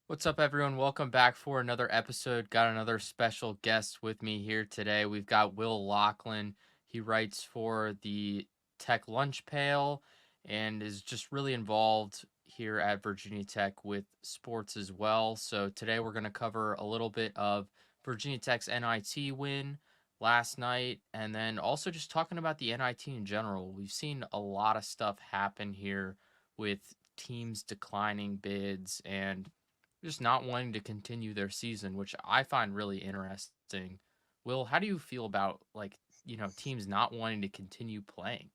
What's up, everyone? Welcome back for another episode. Got another special guest with me here today. We've got Will Locklin. He writes for the Tech Lunch Pail and is just really involved here at Virginia Tech with sports as well. So today we're going to cover a little bit of Virginia Tech's NIT win last night and then also just talking about the NIT in general. We've seen a lot of stuff happen here with teams declining bids and just not wanting to continue their season, which I find really interesting. Will, how do you feel about teams not wanting to continue playing?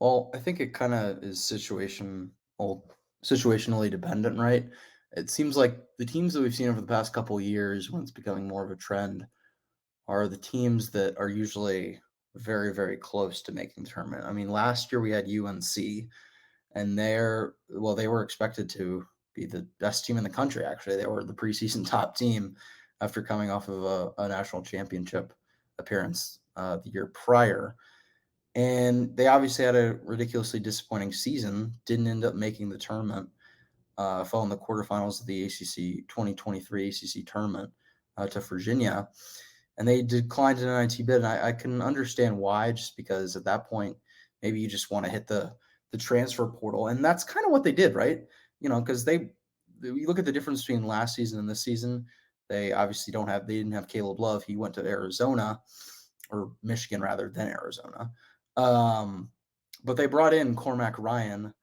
Well, I think it kinda is situationally dependent, right? It seems like the teams that we've seen over the past couple years, when it's becoming more of a trend, are the teams that are usually very, very close to making the tournament. I mean, last year we had UNC, and they were expected to be the best team in the country, actually. They were the preseason top team after coming off of a national championship appearance, the year prior. And they obviously had a ridiculously disappointing season, didn't end up making the tournament, fell in the quarterfinals of the ACC 2023 ACC tournament to Virginia. And they declined an NIT bid. And I can understand why, just because at that point, maybe you just want to hit the transfer portal. And that's kind of what they did, right? Because you look at the difference between last season and this season, they didn't have Caleb Love. He went to Arizona or Michigan rather than Arizona. Um, but they brought in Cormac Ryan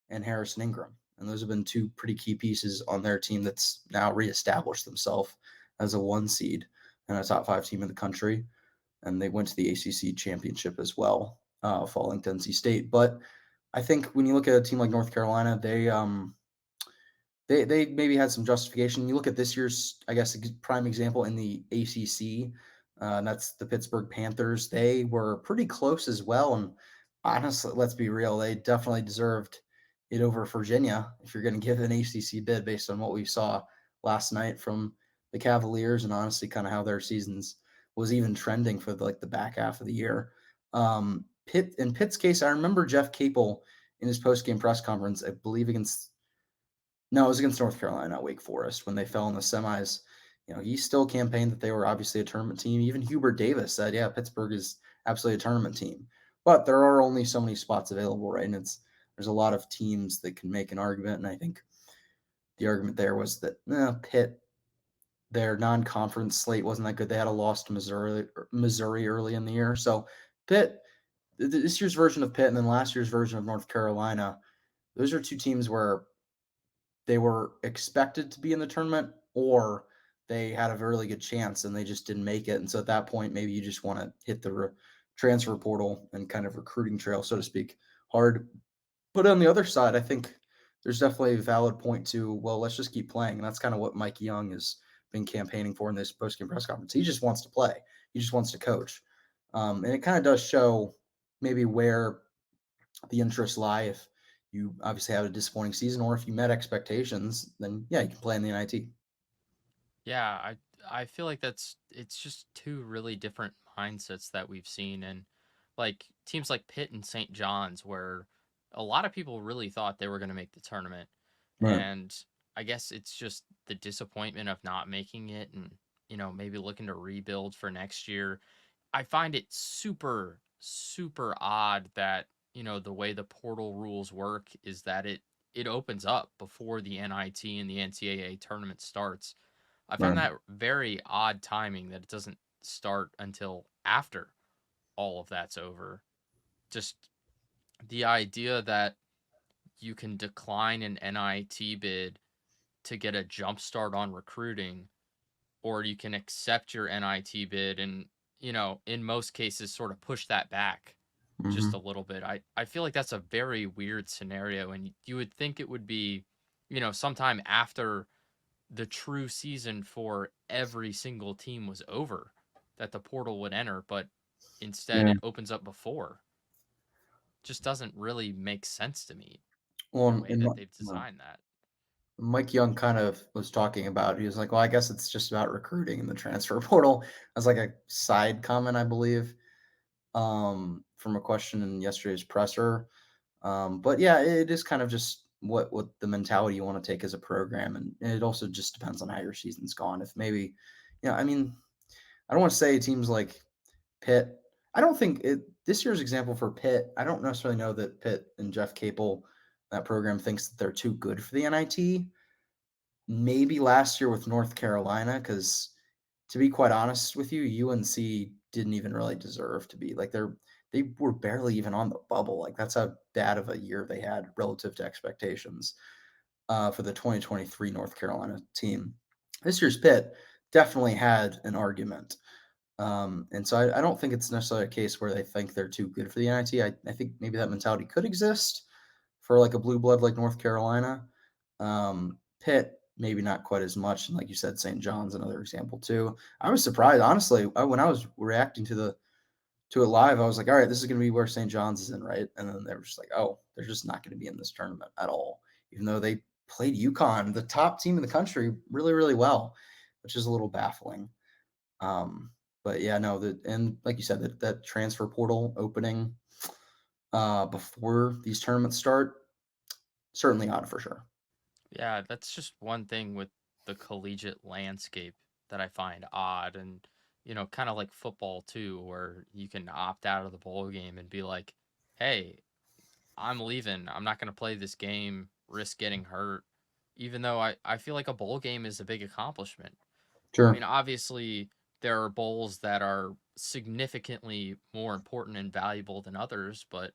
and Harrison Ingram, and those have been two pretty key pieces on their team that's now reestablished themselves as a one seed and a top five team in the country. And they went to the ACC championship as well, falling to NC State. But I think when you look at a team like North Carolina, they maybe had some justification. You look at this year's, I guess, prime example in the ACC, and that's the Pittsburgh Panthers. They were pretty close as well, and honestly, let's be real, they definitely deserved it over Virginia if you're going to give an ACC bid based on what we saw last night from the Cavaliers, and honestly, kind of how their seasons was even trending for the back half of the year. Pitt's case, I remember Jeff Capel in his post game press conference, I believe against no, it was against North Carolina, not Wake Forest, when they fell in the semis. He still campaigned that they were obviously a tournament team. Even Hubert Davis said, "Yeah, Pittsburgh is absolutely a tournament team." But there are only so many spots available, right? And there's a lot of teams that can make an argument, and I think the argument there was that Pitt, their non-conference slate wasn't that good. They had a loss to Missouri early in the year, so Pitt, this year's version of Pitt, and then last year's version of North Carolina. Those are two teams where they were expected to be in the tournament or they had a really good chance and they just didn't make it. And so at that point, maybe you just want to hit the transfer portal and kind of recruiting trail, so to speak, hard. But on the other side, I think there's definitely a valid point to, well, let's just keep playing. And that's kind of what Mike Young has been campaigning for in this post-game press conference. He just wants to play. He just wants to coach. And it kind of does show maybe where the interests lie. If you obviously have a disappointing season, or if you met expectations, then yeah, you can play in the NIT. Yeah, I feel like it's just two really different mindsets that we've seen and like teams like Pitt and St. John's where a lot of people really thought they were going to make the tournament Right. and I guess it's just the disappointment of not making it and maybe looking to rebuild for next year. I find it super odd that, the way the portal rules work is that it opens up before the NIT and the NCAA tournament starts. I find Right. that very odd timing that it doesn't start until after all of that's over. Just the idea that you can decline an NIT bid to get a jump start on recruiting, or you can accept your NIT bid and, in most cases, sort of push that back just a Mhm. little bit. I feel like that's a very weird scenario. And you would think it would be, sometime after the true season for every single team was over that the portal would enter, but instead Yeah. it opens up before. Just doesn't really make sense to me Well, the way and that they've designed that. Mike Young kind of was talking about, he was like, well, I guess it's just about recruiting in the transfer portal as like a side comment, I believe, from a question in yesterday's presser. But yeah, it is kind of just what the mentality you want to take as a program, and it also just depends on how your season's gone. If maybe, I mean, I don't want to say teams like Pitt. I don't think this year's example for Pitt. I don't necessarily know that Pitt and Jeff Capel, that program, thinks that they're too good for the NIT. Maybe last year with North Carolina, because to be quite honest with you, UNC didn't even really deserve to be like they were barely even on the bubble. Like that's how bad of a year they had relative to expectations for the 2023 North Carolina team. This year's Pitt definitely had an argument. And so I don't think it's necessarily a case where they think they're too good for the NIT. I think maybe that mentality could exist for like a blue blood like North Carolina. Pitt, maybe not quite as much. And like you said, St. John's another example too. I was surprised, honestly, when I was reacting to it live. I was like, all right, this is going to be where St. John's is in, right? And then they were just like, oh, they're just not going to be in this tournament at all, even though they played UConn, the top team in the country, really, really well, which is a little baffling. Um, but yeah, no, and like you said, that transfer portal opening before these tournaments start, certainly odd for sure. Yeah, that's just one thing with the collegiate landscape that I find odd and kind of like football too, where you can opt out of the bowl game and be like, "Hey, I'm leaving. I'm not going to play this game, risk getting hurt." Even though I feel like a bowl game is a big accomplishment. I mean, Sure. obviously there are bowls that are significantly more important and valuable than others, but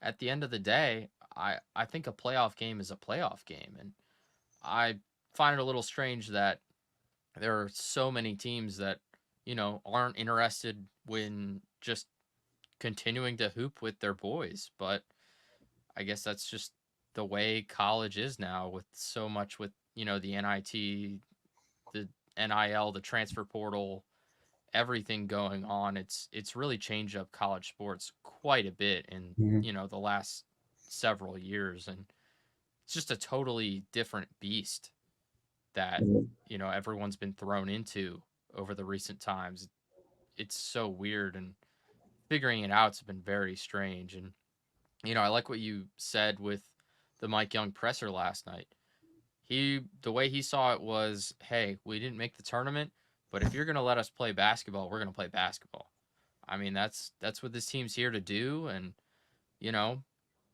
at the end of the day, I think a playoff game is a playoff game, and I find it a little strange that there are so many teams that, aren't interested when just continuing to hoop with their boys. But I guess that's just the way college is now with so much with, the NIT, the NIL, the transfer portal, everything going on. It's really changed up college sports quite a bit in, Mhm. the last several years, and it's just a totally different beast that Mhm. everyone's been thrown into over the recent times. It's so weird, and figuring it out's been very strange. And I like what you said with the Mike Young presser last night. The way he saw it was, hey, we didn't make the tournament, but if you're going to let us play basketball, we're going to play basketball. I mean, that's what this team's here to do. And you know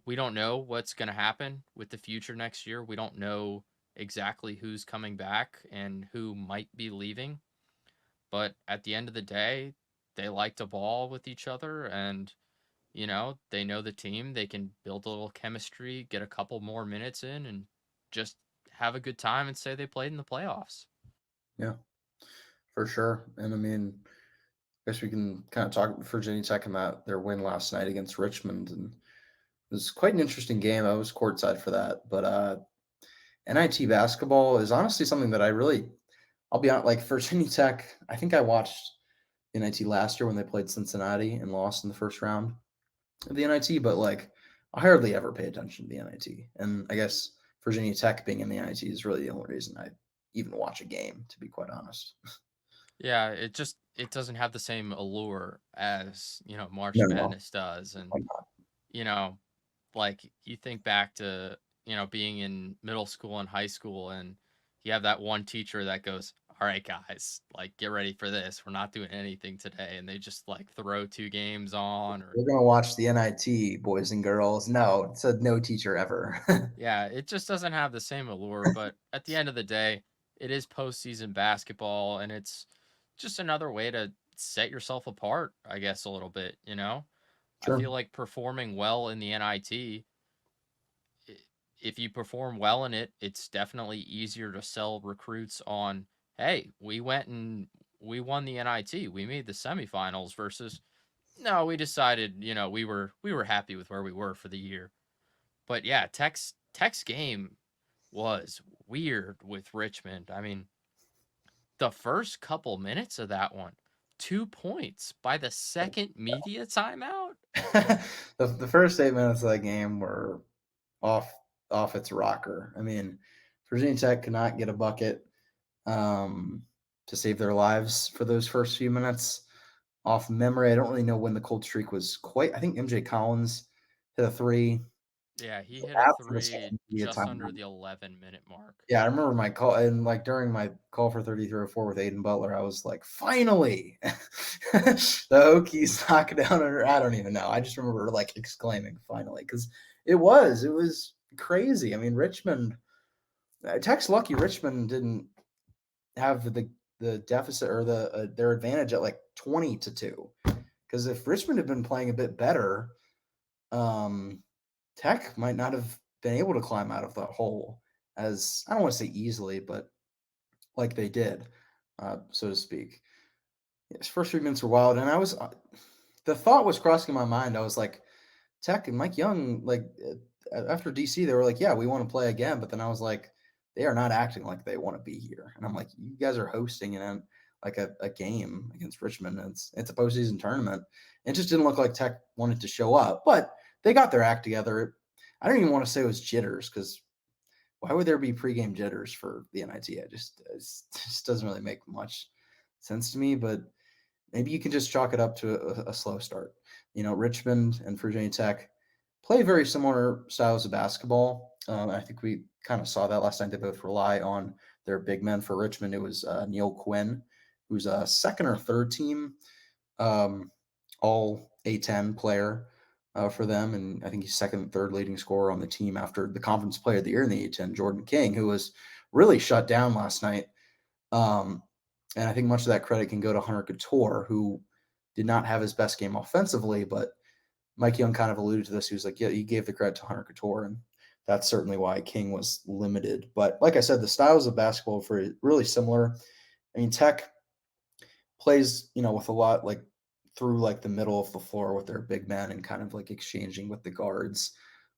we don't know what's going to happen with the future next year. We don't know exactly who's coming back and who might be leaving. But at the end of the day, they like to ball with each other, and they know the team. They can build a little chemistry, get a couple more minutes in, and just have a good time and say they played in the playoffs. Yeah, for sure. And I mean, I guess we can kind of talk Virginia Tech and their win last night against Richmond, and it was quite an interesting game. I was courtside for that, but NIT basketball is honestly something that I'll be honest, like Virginia Tech. I think I watched NIT last year when they played Cincinnati and lost in the first round of the NIT, but like I hardly ever pay attention to the NIT. And I guess Virginia Tech being in the NIT is really the only reason I even watch a game, to be quite honest. Yeah, it doesn't have the same allure as March No, no, Madness does, and I'm not. you know like you think back to being in middle school and high school, and you have that one teacher that goes, all right guys, like get ready for this, we're not doing anything today, and they just like throw two games on. Or We're gonna watch the NIT, boys and girls. No, it said no teacher ever. yeah, it just doesn't have the same allure. But at the end of the day, it is postseason basketball, and it's just another way to set yourself apart, I guess, a little bit. I Sure, feel like performing well in the NIT, i- if you perform well in it, it's definitely easier to sell recruits on, hey, we went and we won the NIT. We made the semifinals versus no, we decided, we were happy with where we were for the year. But yeah, Tech's game was weird with Richmond. I mean, the first couple minutes of that one, 2 points by the second media timeout. the first 8 minutes of that game were off off its rocker. I mean, Virginia Tech could not get a bucket um, to save their lives for those first few minutes. Off memory, I don't really know when the cold streak was quite. I think MJ Collins hit a three Yeah, he hit a After the three second media just under timeout. the 11-minute mark. Yeah, I remember my call and, like, during my call for 33-04 with Aiden Butler, I was like, "Finally!" The Hokies knock down or I don't even know. I just remember, like, exclaiming, "Finally," because it was crazy. I mean, Richmond Tech's lucky Richmond didn't have the deficit or their advantage at, like, 20-2. Because if Richmond had been playing a bit better, um, Tech might not have been able to climb out of that hole as I don't want to say easily, but like they did, so to speak. Yes, first 3 minutes were wild, and the thought was crossing my mind. I was like, Tech and Mike Young, like after DC, they were like, yeah, we want to play again, but then I was like, they are not acting like they want to be here, and I'm like, you guys are hosting like a game against Richmond. And it's a postseason tournament. It just didn't look like Tech wanted to show up, but they got their act together. I don't even want to say it was jitters because why would there be pregame jitters for the NIT? It just doesn't really make much sense to me. But maybe you can just chalk it up to a slow start. Richmond and Virginia Tech play very similar styles of basketball. I think we kind of saw that last night. They both rely on their big men. For Richmond, it was Neil Quinn, who's a second or third team all A10 player for them. And I think he's second, third leading scorer on the team after the conference player of the year in the A10, Jordan King, who was really shut down last night. Um, and I think much of that credit can go to Hunter Couture, who did not have his best game offensively, but Mike Young kind of alluded to this. He was like, yeah, he gave the credit to Hunter Couture, and that's certainly why King was limited. But like I said, the styles of basketball are really similar. I mean, Tech plays, with a lot like through like the middle of the floor with their big men and kind of like exchanging with the guards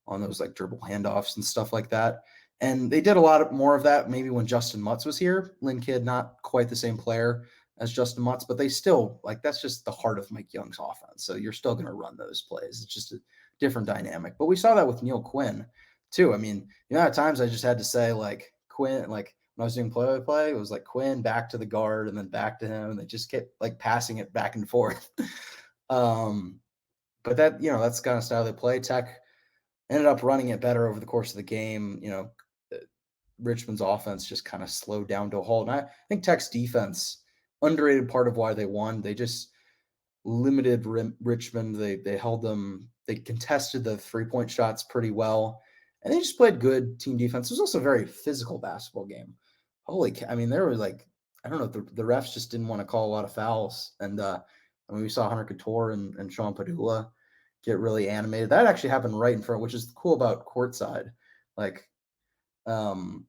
on those like dribble handoffs and stuff like that. And they did a lot more of that maybe when Justin Mutz was here. Lynn Kidd, not quite the same player as Justin Mutz, but they still like that's just the heart of Mike Young's offense. So you're still going to run those plays. It's just a different dynamic. But we saw that with Neil Quinn too. I mean, the amount of times I just had to say like Quinn, like when I was doing play-by-play, it was like Quinn back to the guard and then back to him, and they just kept like passing it back and forth. um, but that's kind of style they play. Tech ended up running it better over the course of the game. Richmond's offense just kind of slowed down to a halt, and I think Tech's defense underrated part of why they won. They just limited Richmond. They held them. They contested the 3-point shots pretty well, and they just played good team defense. It was also a very physical basketball game. Holy, I mean, there were like I don't know. The refs just didn't want to call a lot of fouls, and I mean, we saw Hunter Couture and Sean Padula get really animated. That actually happened right in front, which is cool about courtside. Like, um,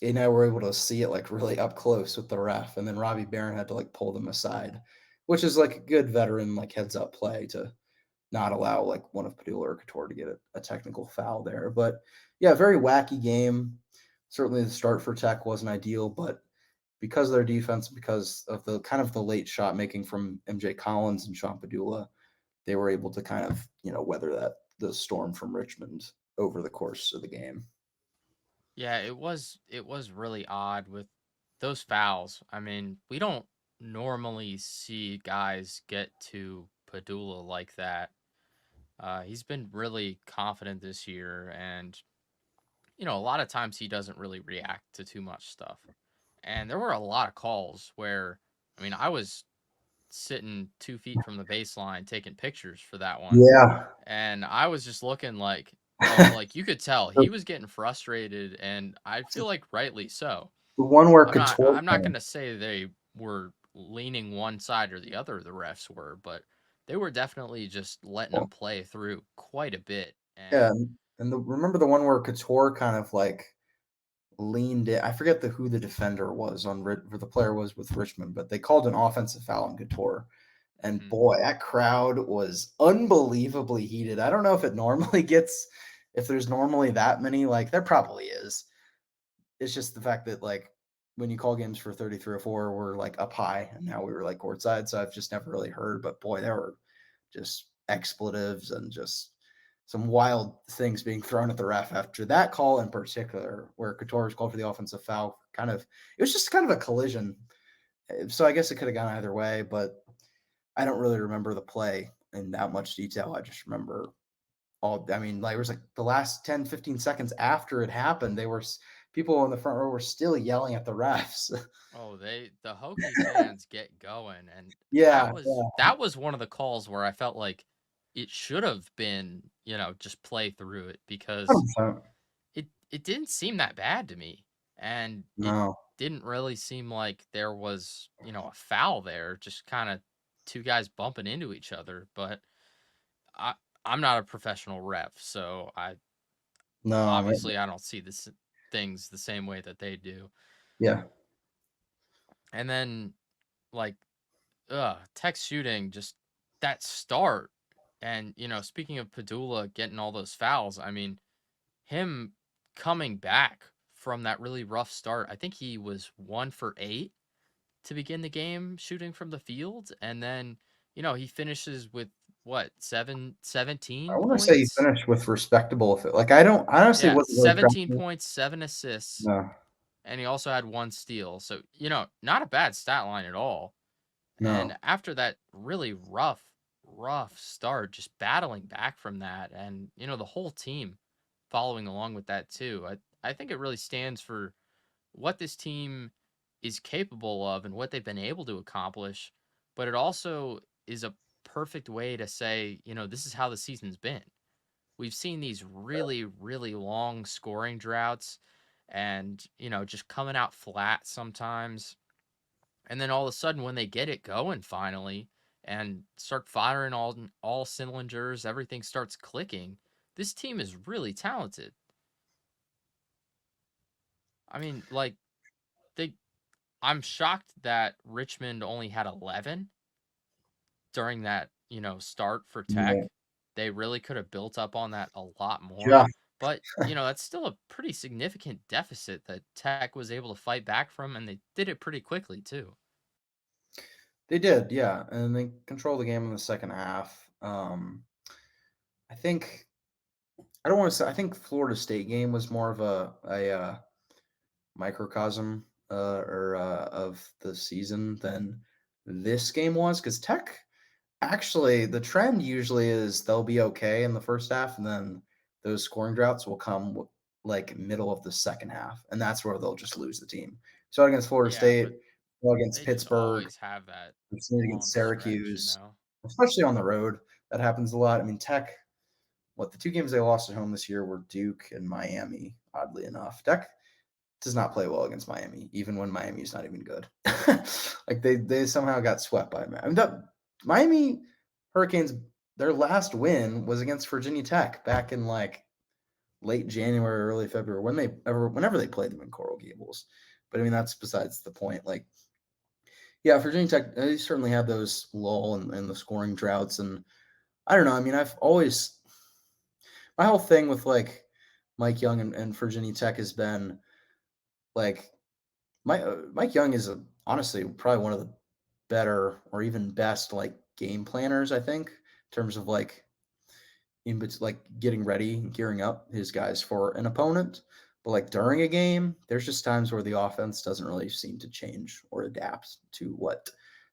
and I were able to see it like really up close with the ref, and then Robbie Barron had to like pull them aside, which is like a good veteran like heads up play to not allow like one of Padula or Couture to get a technical foul there. But yeah, very wacky game. Certainly the start for Tech wasn't ideal, but because of their defense, because of the kind of the late shot making from MJ Collins and Sean Padula, they were able to kind of weather the storm from Richmond over the course of the game. Yeah, it was really odd with those fouls. I mean, we don't normally see guys get to Padula like that. He's been really confident this year, and a lot of times he doesn't really react to too much stuff. And there were a lot of calls where, I mean, I was sitting 2 feet from the baseline taking pictures for that one, Yeah. and I was just looking like you could tell he was getting frustrated, and I feel like rightly so. The one where I'm not Couture I'm not gonna say they were leaning one side or the other, the refs were, but they were definitely just letting them play through quite a bit. yeah, And and remember the one where Couture kind of like leaned in. I forget who the defender was on or the player was with Richmond, but they called an offensive foul on Couture. And mhm. boy, that crowd was unbelievably heated. I don't know if it normally gets if there's normally that many, like there probably is. It's just the fact that like when you call games for 33 or 4, we're like up high and now we were like courtside. So I've just never really heard. But boy, there were just expletives and just some wild things being thrown at the ref after that call in particular, where Couture was called for the offensive foul. It was just kind of a collision. So I guess it could have gone either way, but I don't really remember the play in that much detail. I just remember all I mean, like, it was like the last 10, 15 seconds after it happened, people in the front row were still yelling at the refs. Oh, the Hokies fans get going, and Yeah, yeah, that was one of the calls where I felt like it should have been, just play through it because 100%. it didn't seem that bad to me, and it No, didn't really seem like there was, a foul there, just kinda 2 guys bumping into each other, but I I'm not a professional ref, so no, I don't see this things the same way that they do. yeah, And then, like, Tech shooting, just that start, and, speaking of Padula getting all those fouls, I mean, him coming back from that really rough start, I think he was 1 for 8 to begin the game shooting from the field, and then, he finishes with what, I 17 wanna say he points? finished with respectable if like, I honestly Yeah, wasn't really 17 tracking it. points, 7 assists, No, and he also had 1 steal. So, not a bad stat line at all. And no. after that really rough start, just battling back from that, and the whole team following along with that too. I think it really stands for what this team is capable of and what they've been able to accomplish, but it also is a perfect way to say, this is how the season's been. We've seen these really, really long scoring droughts and, just coming out flat sometimes. And then all of a sudden, when they get it going finally and start firing all cylinders, everything starts clicking. This team is really talented. I mean, like they I'm shocked that Richmond only had 11 during that, start for Yeah. Tech. They really could have built up on that a lot more, Yeah, but, that's still a pretty significant deficit that Tech was able to fight back from, and they did it pretty quickly too. they did, yeah, and they controlled the game in the second half. I think I don't wanna say I think Florida State game was more of a microcosm, of the season than this game was because Tech actually, the trend usually is they'll be okay in the first half, and then those scoring droughts will come like middle of the second half, and that's where they'll just lose the team. So against Florida Yeah, State, but saw against they just Pittsburgh, always have that we've seen it against long stretch, Syracuse, especially on the road. That happens a lot. I mean, Tech, the two games they lost at home this year were Duke and Miami. Oddly enough, Tech does not play well against Miami, even when Miami's not even good. Like they somehow got swept by Miami. I mean, Miami Hurricanes, their last win was against Virginia Tech back in like late January, early February, whenever they played them in Coral Gables. But I mean, that's besides the point. Like, yeah, Virginia Tech, they certainly had those lull and the scoring droughts, and I don't know. I mean, I've always my whole thing with like Mike Young and Virginia Tech has been like Mike Young is honestly probably one of the better or even best like game planners, I think, in terms of like like getting ready and gearing up his guys for an opponent. But like during a game, there's just times where the offense doesn't really seem to change or adapt to what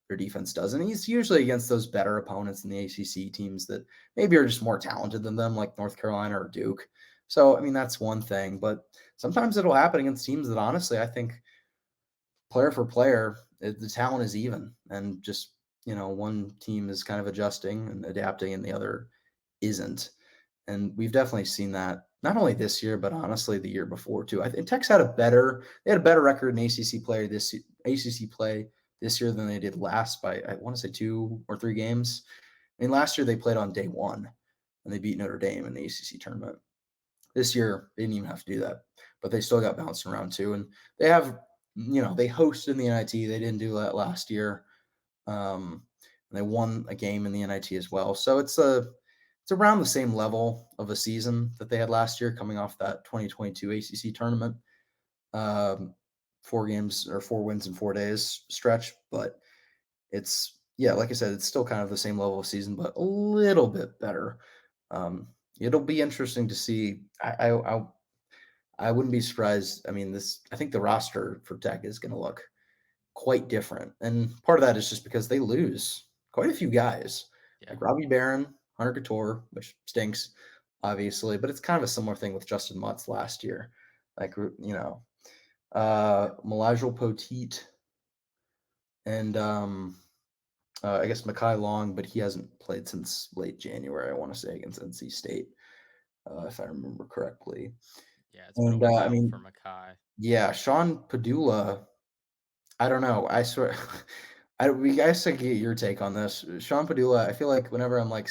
their defense does. And he's usually against those better opponents in the ACC teams that maybe are just more talented than them, like North Carolina or Duke. So, I mean, that's one thing. But sometimes it'll happen against teams that honestly I think player for player, the talent is even, and just one team is kind of adjusting and adapting, and the other isn't. And we've definitely seen that not only this year, but honestly the year before too. I think Tech's had a better record in ACC play this year than they did last by I want to say 2 or 3 games. I mean, last year they played on day one and they beat Notre Dame in the ACC tournament. This year, they didn't even have to do that, but they still got bounced in round two. And they have, they hosted in the NIT. They didn't do that last year. And they won a game in the NIT as well. So it's around the same level of a season that they had last year, coming off that 2022 ACC tournament. Um, 4 games or 4 wins in 4 days stretch, but yeah, like I said, it's still kind of the same level of season, but a little bit better. Um, it'll be interesting to see. I wouldn't be surprised. I mean, I think the roster for Tech is going to look quite different, and part of that is just because they lose quite a few guys, Yeah. like Robbie Barron, Hunter Couture, which stinks. obviously, but it's kind of a similar thing with Justin Mutz last year. Like, Melajal Poteet and I guess Makai Long, but he hasn't played since late January, I want to say, against NC State, if I remember correctly. Yeah, it's been a And I while for mean, Mackay. yeah, Sean Padula, I don't know. I swear, we guys to get your take on this. Sean Padula, I feel like whenever I'm like,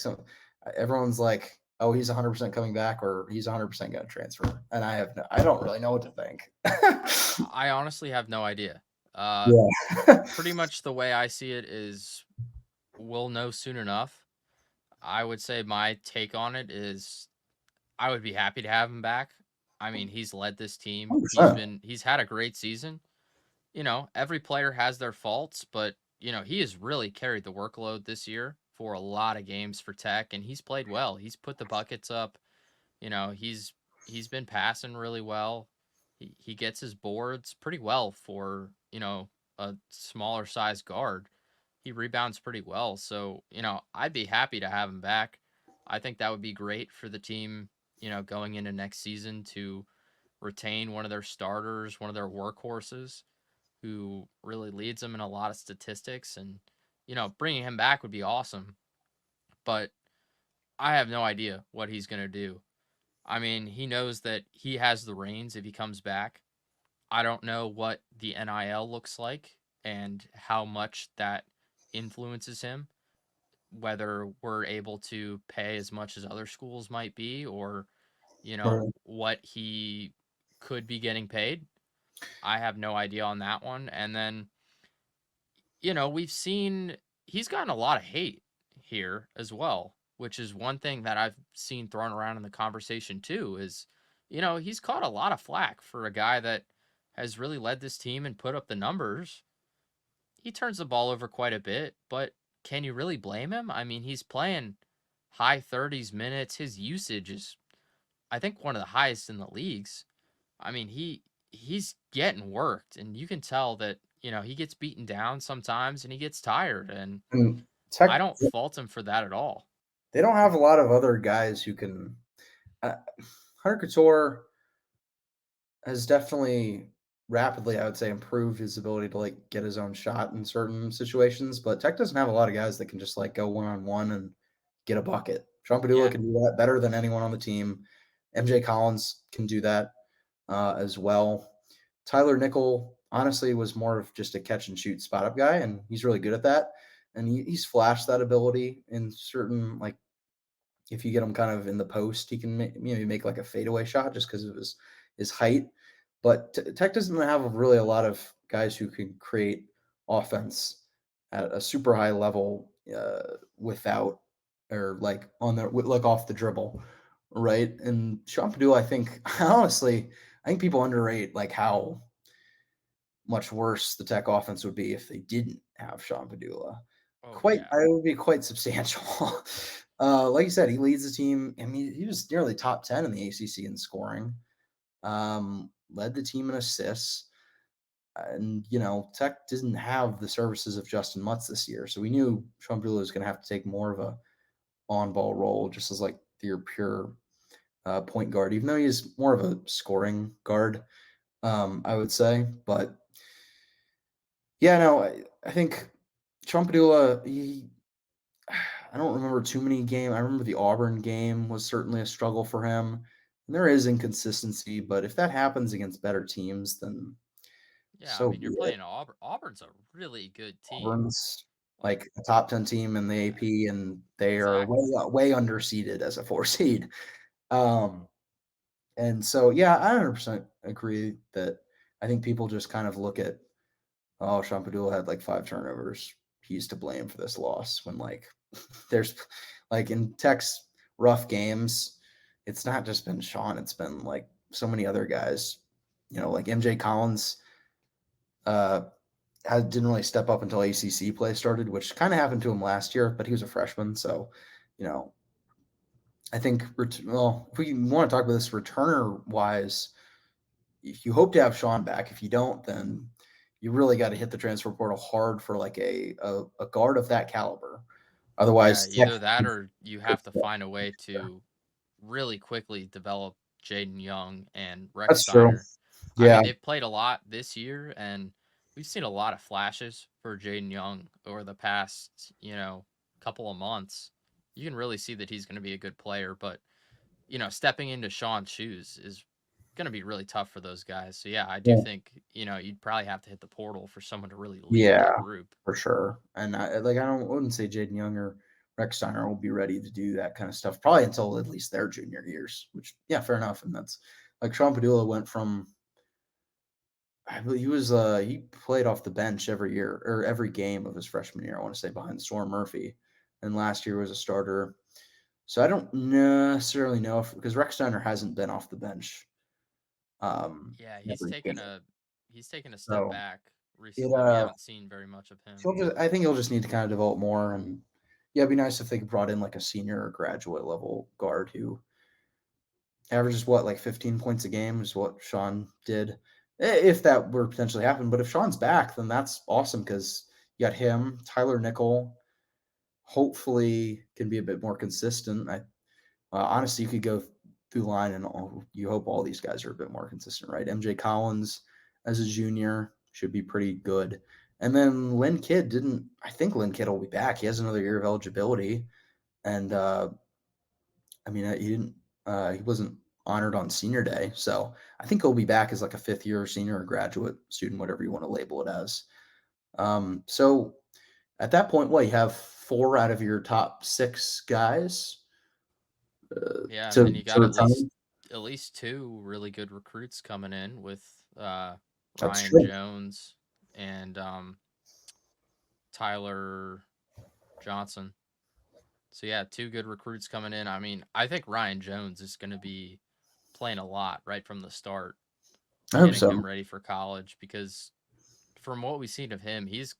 everyone's like, oh, he's 100% coming back or he's 100% going to transfer. And I don't really know what to think. I honestly have no idea. Uh, Yeah. Pretty much the way I see it is we'll know soon enough. I would say my take on it is I would be happy to have him back. I mean, he's led this team. 100%. He's had a great season. Every player has their faults, but he has really carried the workload this year for a lot of games for Tech, and he's played well. He's put the buckets up. He's been passing really well. He gets his boards pretty well for a smaller size guard. He rebounds pretty well, so I'd be happy to have him back. I think that would be great for the team. Going into next season to retain one of their starters, one of their workhorses who really leads them in a lot of statistics. And, bringing him back would be awesome. But I have no idea what he's going to do. I mean, he knows that he has the reins if he comes back. I don't know what the NIL looks like and how much that influences him, whether we're able to pay as much as other schools might be, or, Right. what he could be getting paid. I have no idea on that one. And then we've seen he's gotten a lot of hate here as well, which is one thing that I've seen thrown around in the conversation too is, he's caught a lot of flack for a guy that has really led this team and put up the numbers. He turns the ball over quite a bit, but can you really blame him? I mean, he's playing high 30s minutes. His usage is, I think, one of the highest in the leagues. I mean, he's getting worked, and you can tell that, he gets beaten down sometimes and he gets tired, and And I Tech, don't fault him for that at all. they don't have a lot of other guys who can. Uh, Hunter Couture has definitely rapidly, I would say, improved his ability to like get his own shot in certain situations. But Tech doesn't have a lot of guys that can just like go 1-on-1 and get a bucket. Sean Padula Yeah. can do that better than anyone on the team. MJ Collins can do that as well. Tyler Nickel honestly was more of just a catch and shoot spot up guy, and he's really good at that. And he's flashed that ability in certain like if you get him kind of in the post, he can maybe make like a fadeaway shot just because of his height. But Tech doesn't have really a lot of guys who can create offense at a super high level without or like on the like off the dribble, right? And Sean Padula, I think honestly, I think people underrate like how much worse the Tech offense would be if they didn't have Sean Padula. Oh Quite, yeah. it would be quite substantial. Like you said, he leads the team. I mean, he was nearly top 10 in the ACC in scoring. Led the team in assists. And, Tech didn't have the services of Justin Mutz this year. So we knew Sean Padula was going to have to take more of a on ball role, just as like your pure point guard, even though he's more of a scoring guard, I would say. But yeah, no, I think Trumpadula, I don't remember too many games. I remember the Auburn game was certainly a struggle for him. And there is inconsistency, but if that happens against better teams, then Yeah, I so mean, be you're it. playing Auburn. Auburn's a really good team. Auburn's Like, like a top 10 team in the yeah, AP, and they are way, exactly. way underseeded as a four seed. Um, and so, yeah, I 100% agree that I think people just kind of look at, oh, Shampadula had like 5 turnovers. He's to blame for this loss when like there's like in Tech's rough games, it's not just been Sean, it's been like so many other guys. Like MJ Collins uh didn't really step up until ACC play started, which kind of happened to him last year, but he was a freshman, so you know, I think well, if we want to talk about this returner wise, if you hope to have Sean back, if you don't, then you really got to hit the transfer portal hard for like a guard of that caliber. Yeah, Otherwise, Tech, either that or you have to find a way to really quickly develop Jaden Young and Rex That's true. Steiner. I Yeah, mean, they've played a lot this year, and we've seen a lot of flashes for Jaden Young over the past, couple of months. You can really see that he's going to be a good player, but stepping into Sean's shoes is going to be really tough for those guys. So yeah, I do yeah, think you'd probably have to hit the portal for someone to really lead yeah, that group. for sure. And I wouldn't say Jaden Young or Rex Steiner will be ready to do that kind of stuff probably until at least their junior years. Which, yeah, fair enough. And that's like Sean Padula went from I believe he played off the bench every year or every game of his freshman year. I want to say behind Storm Murphy, and last year was a starter. So I don't necessarily know if because Rex Steiner hasn't been off the bench Yeah, every game. he's taken a step So back it recently. We haven't seen very much of him. I think he'll just need to kind of develop more, and yeah, it'd be nice if they brought in like a senior or graduate level guard who averages what, like 15 points a game is what Sean did. If that were potentially happen, but if Sean's back, then that's awesome because you got him, Tyler Nickel, hopefully can be a bit more consistent. Honestly, you could go through line and you hope all these guys are a bit more consistent, right? MJ Collins as a junior should be pretty good. And then Lynn Kidd didn't, I think Lynn Kidd will be back. He has another year of eligibility. And I mean, he wasn't honored on senior day. So I think he'll be back as like a fifth year senior or graduate student, whatever you want to label it as. So at that point, what you have four out of your top six guys Yeah, and then to you got return. at least two really good recruits coming in with That's Ryan true. Jones and Tyler Johnson. So yeah, two good recruits coming in. I mean, I think Ryan Jones is going to be playing a lot right from the start, I hope getting so. him ready for college because from what we've seen of him, he's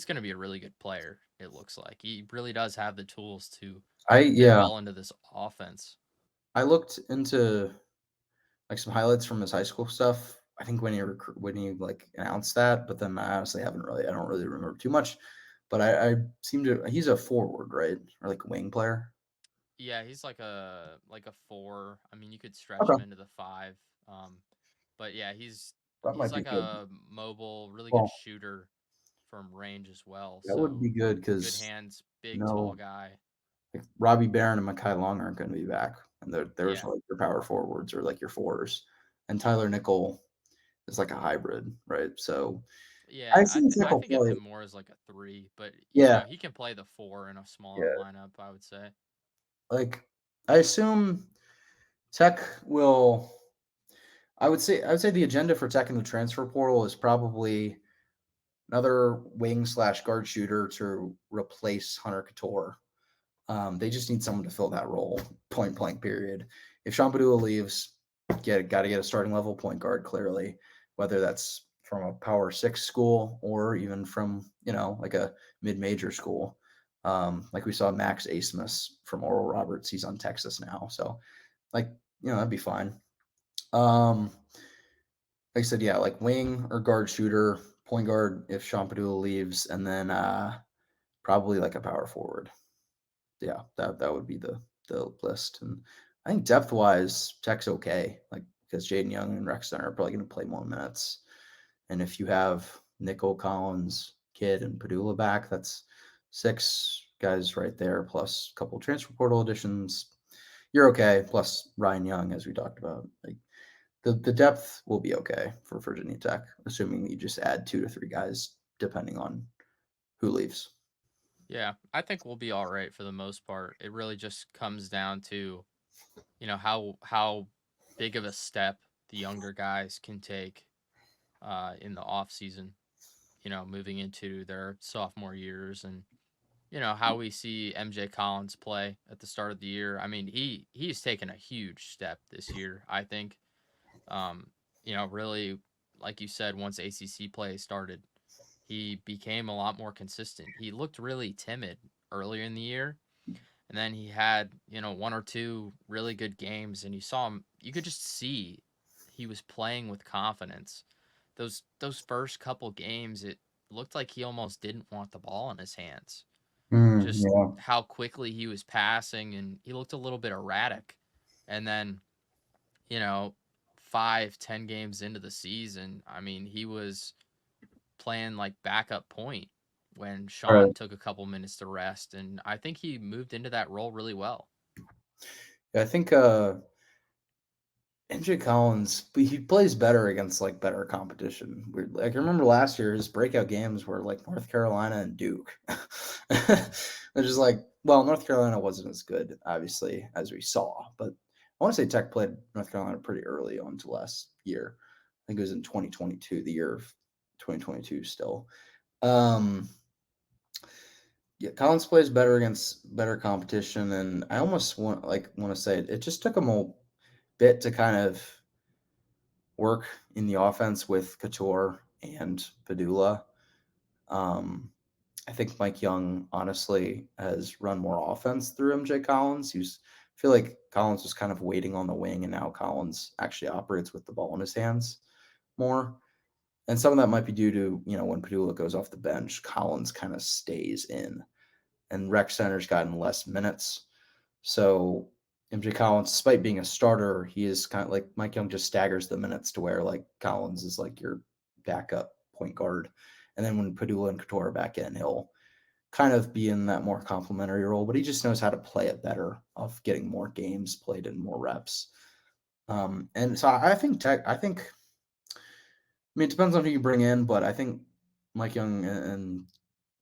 going to be a really good player. It looks like he really does have the tools to fit Yeah, well into this offense. I looked into like some highlights from his high school stuff. I think when he like announced that, but then I don't really remember too much. But I seem to he's a forward, right? Or like a wing player. Yeah, he's like a four. I mean, you could stretch him Okay. into the five. Um, but yeah, That he's might be like good. a mobile, really good Well, shooter from range as well. that would So be good good because hands, you big, tall know, guy. like Robbie Barron and Makai Long aren't going to be back, and there's Yeah, like your power forwards or like your fours, and Tyler Nickel is like a hybrid, right? So I yeah. see I Nickel think of play. him more as like a three, but Yeah, he can play the four in a smaller yeah. lineup. I would say. Like I assume Tech will. I would say the agenda for Tech in the transfer portal is probably another wing slash guard shooter to replace Hunter Couture. They just need someone to fill that role, point blank. Period. If Shampadua leaves, got to get a starting level point guard clearly, whether that's from a Power Six school or even from like a mid major school. Like we saw Max Asmus from Oral Roberts, he's on Texas now, so like that'd be fine. Um, like I said, yeah, like wing or guard shooter, point guard if Shampadula leaves, and then probably like a power forward. Yeah, that would be the list. And I think depth wise, Tech's okay. Like because Jaden Young and Rex Center are probably going to play more minutes. And if you have Nickel Collins, Kidd, and Padula back, that's six guys right there, plus a couple transfer portal additions. You're okay. Plus Ryan Young, as we talked about. Like the depth will be okay for Virginia Tech, assuming you just add 2 to 3 guys, depending on who leaves. Yeah, I think we'll be all right for the most part. It really just comes down to how big of a step the younger guys can take in the off season. Moving into their sophomore years and how we see MJ Collins play at the start of the year. I mean, he's taken a huge step this year, I think. Um, really like you said, once ACC play started, he became a lot more consistent. He looked really timid earlier in the year, and then he had, one or two really good games and you could just see he was playing with confidence. Those first couple games, it looked like he almost didn't want the ball in his hands. Just Yeah. how quickly he was passing, and he looked a little bit erratic. And then, you know, 5, 10 games into the season, I mean, he was playing like backup point when All right. Sean took a couple minutes to rest. And I think he moved into that role really well. Yeah, I think MJ Collins, but he plays better against like better competition. Weird. Like I remember last year, his breakout games were like North Carolina and Duke, which is like, well, North Carolina wasn't as good, obviously, as we saw. But I want to say Tech played North Carolina pretty early on to last year. I think it was in 2022, the year of 2022 still. Um, yeah, Collins plays better against better competition, and I almost want to say it just took him a bit to kind of work in the offense with Couture and Padula. Um, I think Mike Young honestly has run more offense through MJ Collins. I feel like Collins was kind of waiting on the wing, and now Collins actually operates with the ball in his hands more. And some of that might be due to, when Padula goes off the bench, Collins kind of stays in, and Rex Center's gotten less minutes. So MJ Collins, despite being a starter, he is kind of like Mike Young just staggers the minutes to where like Collins is like your backup point guard. And then when Padula and Couture are back in, he'll kind of be in that more complementary role, but he just knows how to play it better of getting more games played and more reps. And so I mean, it depends on who you bring in, but I think Mike Young and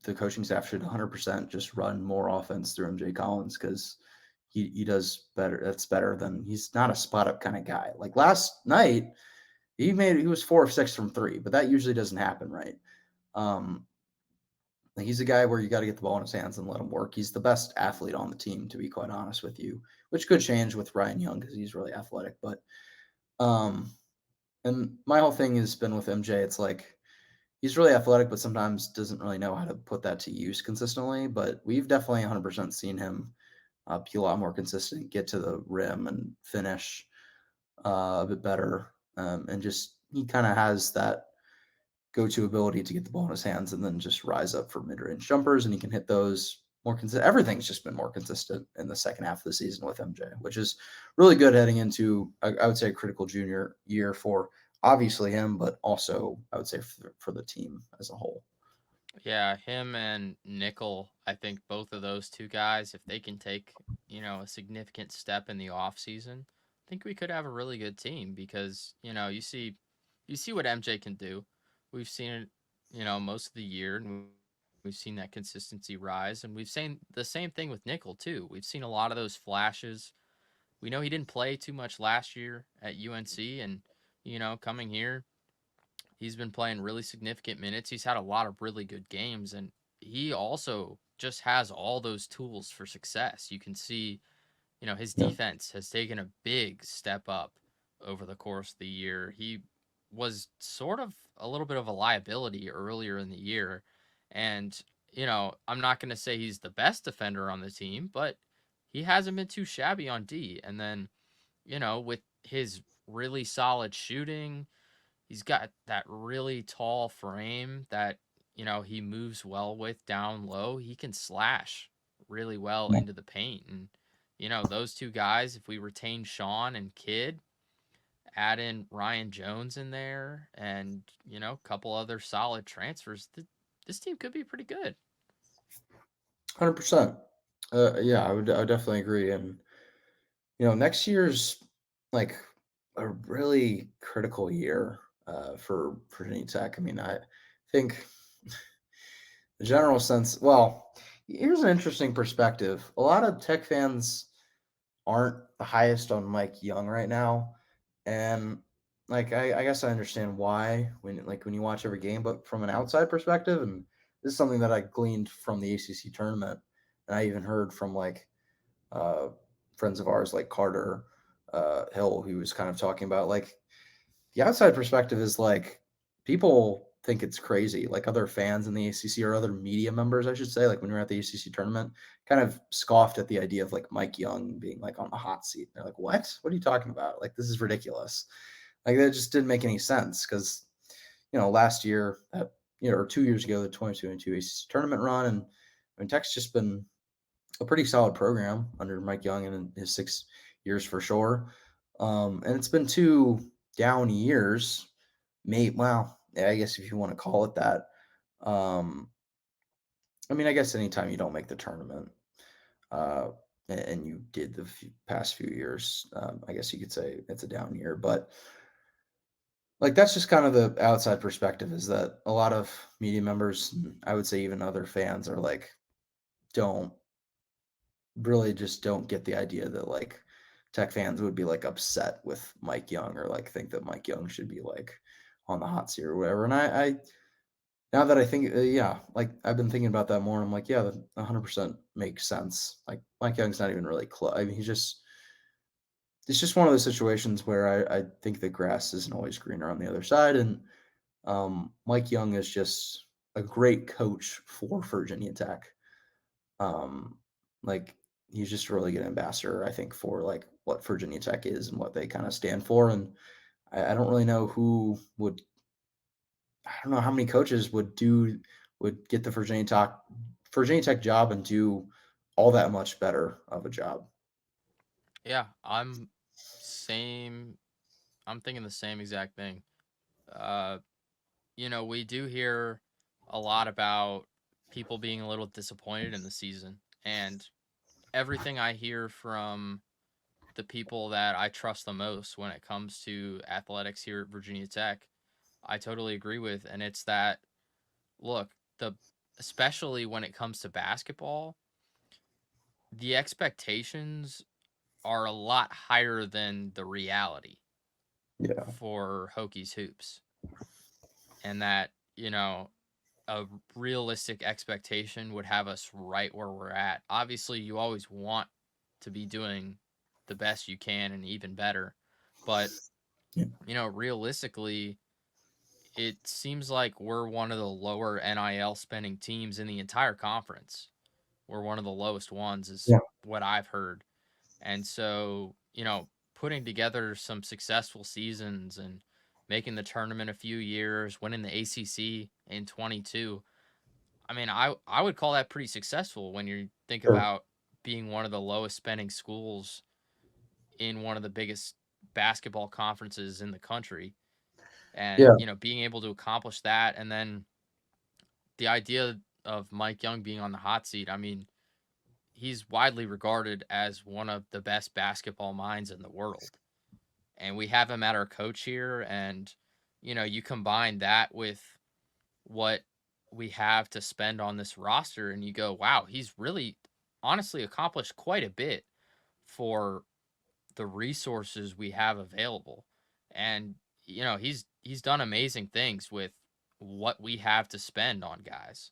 the coaching staff should 100% just run more offense through MJ Collins because he does better. That's better than he's not a spot up kind of guy. Like last night, he was 4 of 6 from three, but that usually doesn't happen, right? Um, like he's a guy where you got to get the ball in his hands and let him work. He's the best athlete on the team, to be quite honest with you, which could change with Ryan Young because he's really athletic. But um, and my whole thing has been with MJ. It's like he's really athletic, but sometimes doesn't really know how to put that to use consistently. But we've definitely 100% seen him be a lot more consistent, get to the rim and finish a bit better. And just he kind of has that go-to ability to get the ball in his hands and then just rise up for mid-range jumpers, and he can hit those more consistent. Everything's just been more consistent in the second half of the season with MJ, which is really good heading into I would say a critical junior year for obviously him, but also I would say for the team as a whole. Yeah, him and Nickel, I think both of those two guys, if they can take, a significant step in the off season, I think we could have a really good team because, you see what MJ can do. We've seen it, most of the year and we've seen that consistency rise and we've seen the same thing with Nickel too. We've seen a lot of those flashes. We know he didn't play too much last year at UNC and, coming here he's been playing really significant minutes. He's had a lot of really good games, and he also just has all those tools for success. You can see, his Yeah, defense has taken a big step up over the course of the year. He was sort of a little bit of a liability earlier in the year. And, I'm not going to say he's the best defender on the team, but he hasn't been too shabby on D. And then, with his really solid shooting, he's got that really tall frame that, he moves well with down low. He can slash really well yeah, into the paint. And, those two guys, if we retain Sean and Kidd, add in Ryan Jones in there and, a couple other solid transfers, this team could be pretty good. 100%. Yeah, I would definitely agree. And next year's like a really critical year for Virginia Tech. I mean, I think the general sense. Well, here's an interesting perspective. A lot of Tech fans aren't the highest on Mike Young right now, and like I guess I understand why when you watch every game, but from an outside perspective, and this is something that I gleaned from the ACC tournament, and I even heard from like uh, friends of ours like Carter Hill, who was kind of talking about like the outside perspective is like people think it's crazy. Like other fans in the ACC or other media members, I should say, like when we were at the ACC tournament, kind of scoffed at the idea of like Mike Young being like on the hot seat. They're like, "What? What are you talking about? Like this is ridiculous." Like that just didn't make any sense because last year that or 2 years ago the 2022 ACC tournament run, and I mean Tech's just been a pretty solid program under Mike Young and his years for sure. And it's been 2 down years, well, yeah, I guess if you wanna call it that. Um, I mean, I guess anytime you don't make the tournament, uh, and you did the past few years, I guess you could say it's a down year, but like, that's just kind of the outside perspective is that a lot of media members, and I would say even other fans are like, don't really just don't get the idea that like Tech fans would be like upset with Mike Young or like think that Mike Young should be like on the hot seat or whatever. And I now that I think, yeah, like I've been thinking about that more. And I'm like, yeah, that 100% makes sense. Like Mike Young's not even really close. I mean, it's just one of those situations where I think the grass isn't always greener on the other side. And Mike Young is just a great coach for Virginia Tech. Um, like he's just a really good ambassador, I think, for like what Virginia Tech is and what they kind of stand for. And I don't really know who would. I don't know how many coaches would get the Virginia Tech job and do all that much better of a job. Yeah, same. I'm thinking the same exact thing. Uh, we do hear a lot about people being a little disappointed in the season, and everything I hear from the people that I trust the most when it comes to athletics here at Virginia Tech, I totally agree with. And it's that look, the especially when it comes to basketball, the expectations are a lot higher than the reality Yeah, for Hokies hoops. And that, a realistic expectation would have us right where we're at. Obviously, you always want to be doing the best you can and even better. But, yeah, realistically, it seems like we're one of the lower NIL spending teams in the entire conference. We're one of the lowest ones, is yeah. what I've heard. And so, putting together some successful seasons and making the tournament a few years, winning the ACC in 22. I mean, I would call that pretty successful when you think Sure. about being one of the lowest spending schools in one of the biggest basketball conferences in the country, and Yeah. being able to accomplish that. And then the idea of Mike Young being on the hot seat, I mean, he's widely regarded as one of the best basketball minds in the world. And we have him at our coach here. And, you combine that with what we have to spend on this roster, and you go, wow, he's really honestly accomplished quite a bit for the resources we have available. And, he's done amazing things with what we have to spend on guys.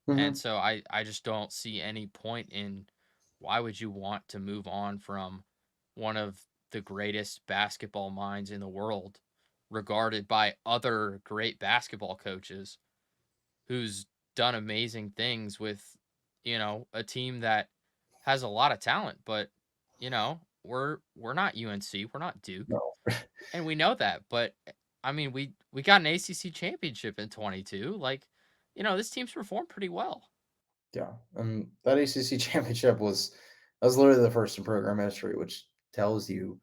And Mhm. so I just don't see any point in why would you want to move on from one of the greatest basketball minds in the world, regarded by other great basketball coaches, who's done amazing things with, a team that has a lot of talent. But, we're not UNC, we're not Duke, No. and we know that. But I mean, we got an ACC championship in 22. Like, this team's performed pretty well. Yeah, and that ACC championship was literally the first in program history, which tells you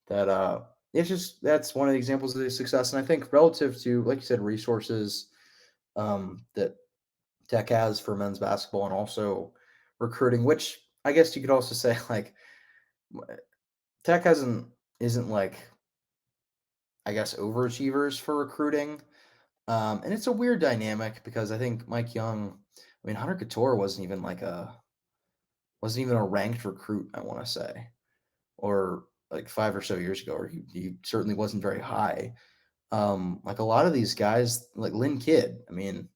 that it's just that's one of the examples of the success. And I think relative to, like you said, resources that Tech has for men's basketball and also recruiting, which I guess you could also say like Tech isn't like I guess overachievers for recruiting. And it's a weird dynamic because I think Mike Young, I mean Hunter Couture wasn't even a ranked recruit, I want to say, or like 5 or so years ago, or he certainly wasn't very high. Like a lot of these guys, like Lynn Kidd, I mean,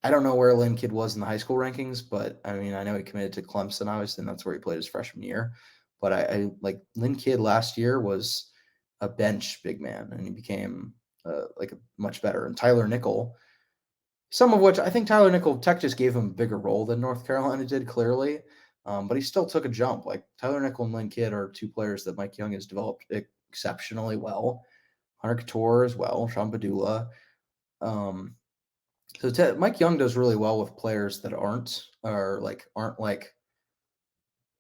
I don't know where Lynn Kidd was in the high school rankings, but I mean, I know he committed to Clemson, obviously, and that's where he played his freshman year. But I like Lynn Kidd last year was a bench big man, and he became like a much better. And Tyler Nickel, some of which I think Tyler Nickel Tech just gave him a bigger role than North Carolina did, clearly. But he still took a jump. Like Tyler Nickel and Lynn Kidd are two players that Mike Young has developed exceptionally well. Hunter Couture as well, Sean Badula. Um, Mike Young does really well with players that aren't like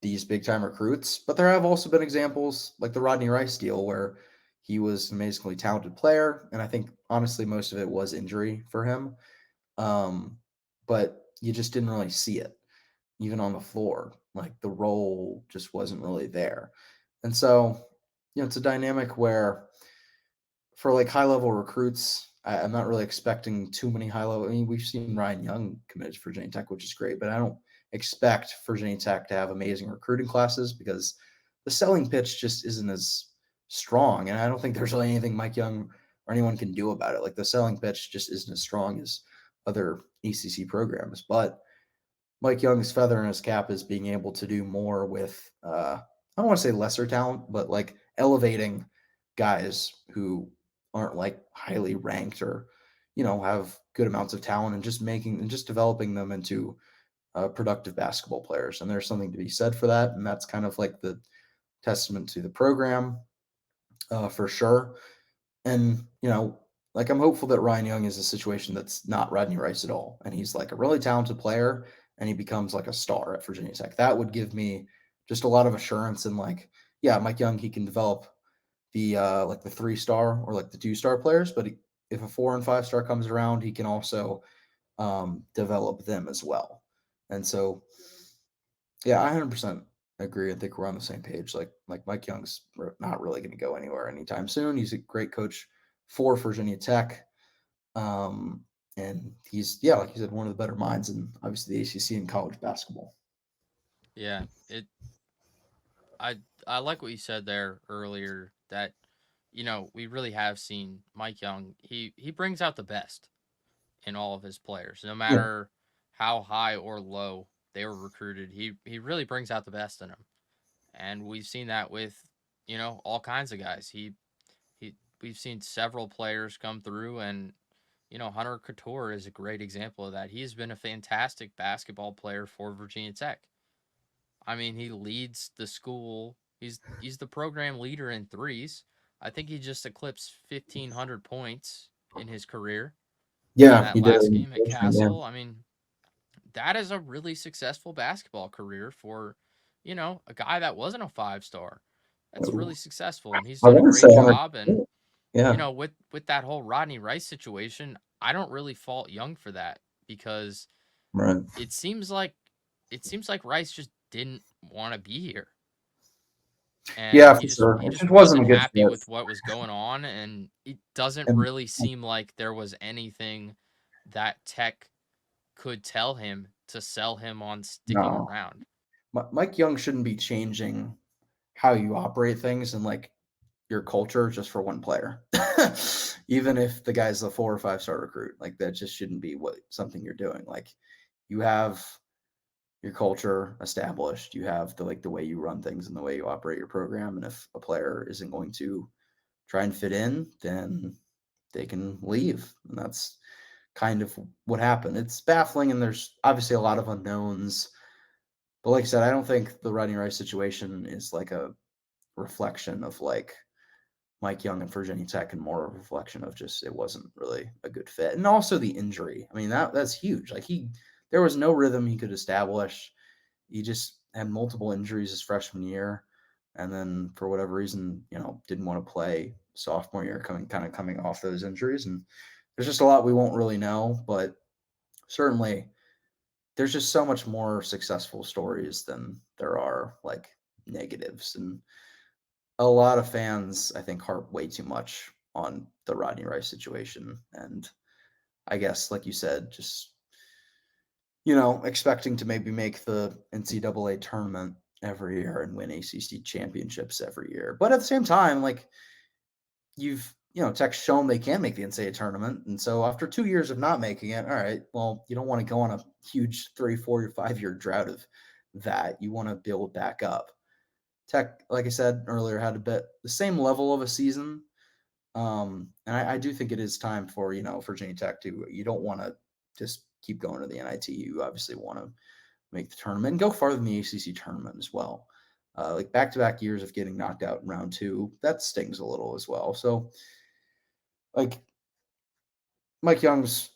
these big time recruits. But there have also been examples like the Rodney Rice deal where he was an amazingly talented player, and I think honestly most of it was injury for him. Um, but you just didn't really see it, even on the floor. Like the role just wasn't really there. And so, it's a dynamic where for like high level recruits, I'm not really expecting too many high level. I mean, we've seen Ryan Young commit to Virginia Tech, which is great, but I don't expect Virginia Tech to have amazing recruiting classes because the selling pitch just isn't as strong. And I don't think there's really anything Mike Young or anyone can do about it. Like the selling pitch just isn't as strong as other ACC programs. But Mike Young's feather in his cap is being able to do more with I don't want to say lesser talent, but like elevating guys who aren't like highly ranked or have good amounts of talent and just developing them into productive basketball players. And there's something to be said for that, and that's kind of like the testament to the program for sure. And, like I'm hopeful that Ryan Young is a situation that's not Rodney Rice at all. And he's like a really talented player and he becomes like a star at Virginia Tech. That would give me just a lot of assurance and like, yeah, Mike Young, he can develop the like the 3-star or like the 2-star players, but if a 4 and 5 star comes around, he can also develop them as well. And so yeah, I 100% agree. I think we're on the same page. Like Mike Young's not really going to go anywhere anytime soon. He's a great coach for Virginia Tech, um, and he's like you said, one of the better minds in obviously the ACC in college basketball. Yeah, it. I I like what you said there earlier that we really have seen Mike Young. He brings out the best in all of his players, no Yeah, matter how high or low they were recruited. He really brings out the best in them, and we've seen that with all kinds of guys. He we've seen several players come through, and Hunter Couture is a great example of that. He's been a fantastic basketball player for Virginia Tech. I mean, he leads the school. He's the program leader in threes. I think he just eclipsed 1,500 points in his career in yeah, that he did. last game at Yeah, Castle. I mean, that is a really successful basketball career for, a guy that wasn't a 5-star. That's really successful, and he's I done a want to say great 100. job. And Yeah, with that whole Rodney Rice situation, I don't really fault Young for that because right. it seems like Rice just didn't want to be here, and Yeah, he for just sure. he It just just wasn't wasn't a good happy fit. with what was going on, and it doesn't And really seem like there was anything that Tech could tell him to sell him on sticking no, around. Mike Young shouldn't be changing how you operate things and like your culture just for one player. Even if the guy's a 4 or 5 star recruit, like that just shouldn't be what something you're doing. Like you have your culture established, you have the way you run things and the way you operate your program. And if a player isn't going to try and fit in, then they can leave. And that's kind of what happened. It's baffling and there's obviously a lot of unknowns. But like I said, I don't think the Rodney Rice situation is like a reflection of like Mike Young and Virginia Tech and more of a reflection of just it wasn't really a good fit. And also the injury. I mean, that's huge. Like there was no rhythm he could establish. He just had multiple injuries his freshman year. And then for whatever reason, didn't want to play sophomore year coming off those injuries. And there's just a lot we won't really know, but certainly there's just so much more successful stories than there are like negatives. And a lot of fans, I think, harp way too much on the Rodney Rice situation. And I guess, like you said, just, expecting to maybe make the NCAA tournament every year and win ACC championships every year. But at the same time, like Tech's shown they can make the NCAA tournament. And so after 2 years of not making it, all right, well, you don't want to go on a huge 3, 4, or 5 year drought of that. You want to build back up. Tech, like I said earlier, had a bit the same level of a season. And I do think it is time for, Virginia Tech to, you don't want to just keep going to the NIT. You obviously want to make the tournament and go farther than the ACC tournament as well. Like back to back years of getting knocked out in round two, that stings a little as well. So, like, Mike Young's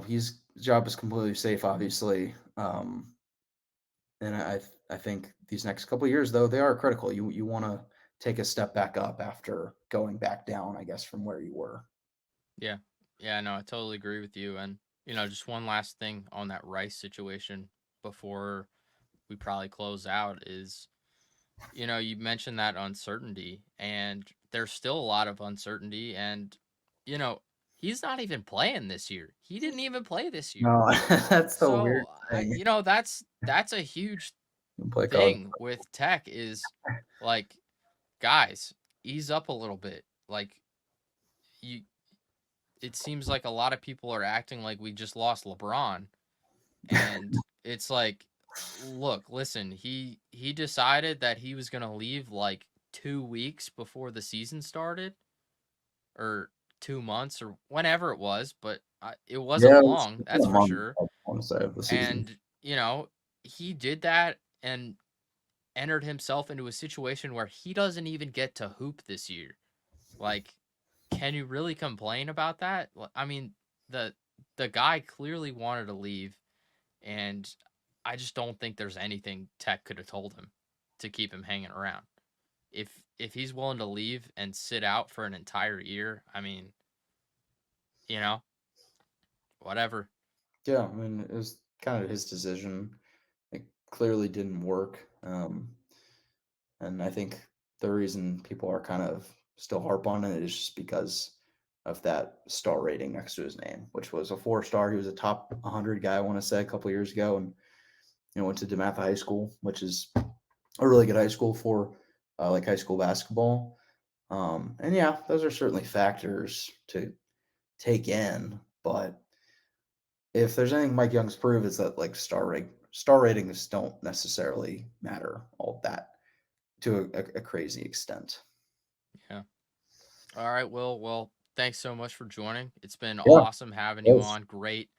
his job is completely safe, obviously. And I think these next couple of years, though, they are critical. You want to take a step back up after going back down, I guess, from where you were. Yeah. Yeah, no, I totally agree with you. And, just one last thing on that Rice situation before we probably close out is, you mentioned that uncertainty, and there's still a lot of uncertainty. And, you know, he's not even playing this year. He didn't even play this year. No, that's the weird So, thing. that's a huge You play college. thing with Tech is like, guys, ease up a little bit. Like, you it seems like a lot of people are acting like we just lost LeBron, and it's like, look, listen, he decided that he was going to leave like 2 weeks before the season started, or 2 months, or whenever it was, but it wasn't Yeah, long, it's been that's a for month, sure. I want to say, of the season. And, he did that and entered himself into a situation where he doesn't even get to hoop this year. Like, can you really complain about that? I mean, the the guy clearly wanted to leave, and I just don't think there's anything Tech could have told him to keep him hanging around. If he's willing to leave and sit out for an entire year, I mean, you know, whatever. Yeah, I mean, it was kind of his decision. It clearly didn't work. And I think the reason people are kind of still harp on it is just because of that star rating next to his name, which was a 4 star. He was a top 100 guy, I want to say, a couple years ago, and went to DeMatha High School, which is a really good high school for like high school basketball. And yeah, those are certainly factors to take in. But if there's anything Mike Young's proved, is that like star ratings don't necessarily matter all that to a crazy extent. Yeah. All right, Well, thanks so much for joining. It's been Yeah, awesome having you yes. on. Great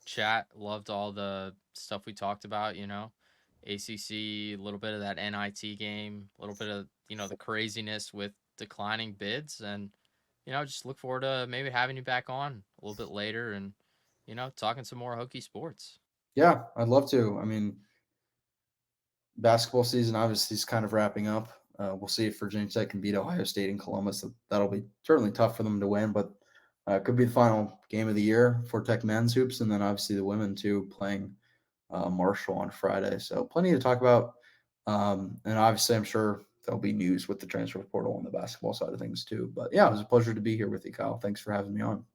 chat. Loved all the stuff we talked about, ACC, a little bit of that NIT game, a little bit of, the craziness with declining bids. And, just look forward to maybe having you back on a little bit later and, talking some more Hokie sports. Yeah, I'd love to. I mean, basketball season obviously is kind of wrapping up. We'll see if Virginia Tech can beat Ohio State in Columbus. That'll be certainly tough for them to win, but it could be the final game of the year for Tech men's hoops, and then obviously the women too playing Marshall on Friday. So plenty to talk about. And obviously, I'm sure there'll be news with the transfer portal on the basketball side of things too. But yeah, it was a pleasure to be here with you, Kyle. Thanks for having me on.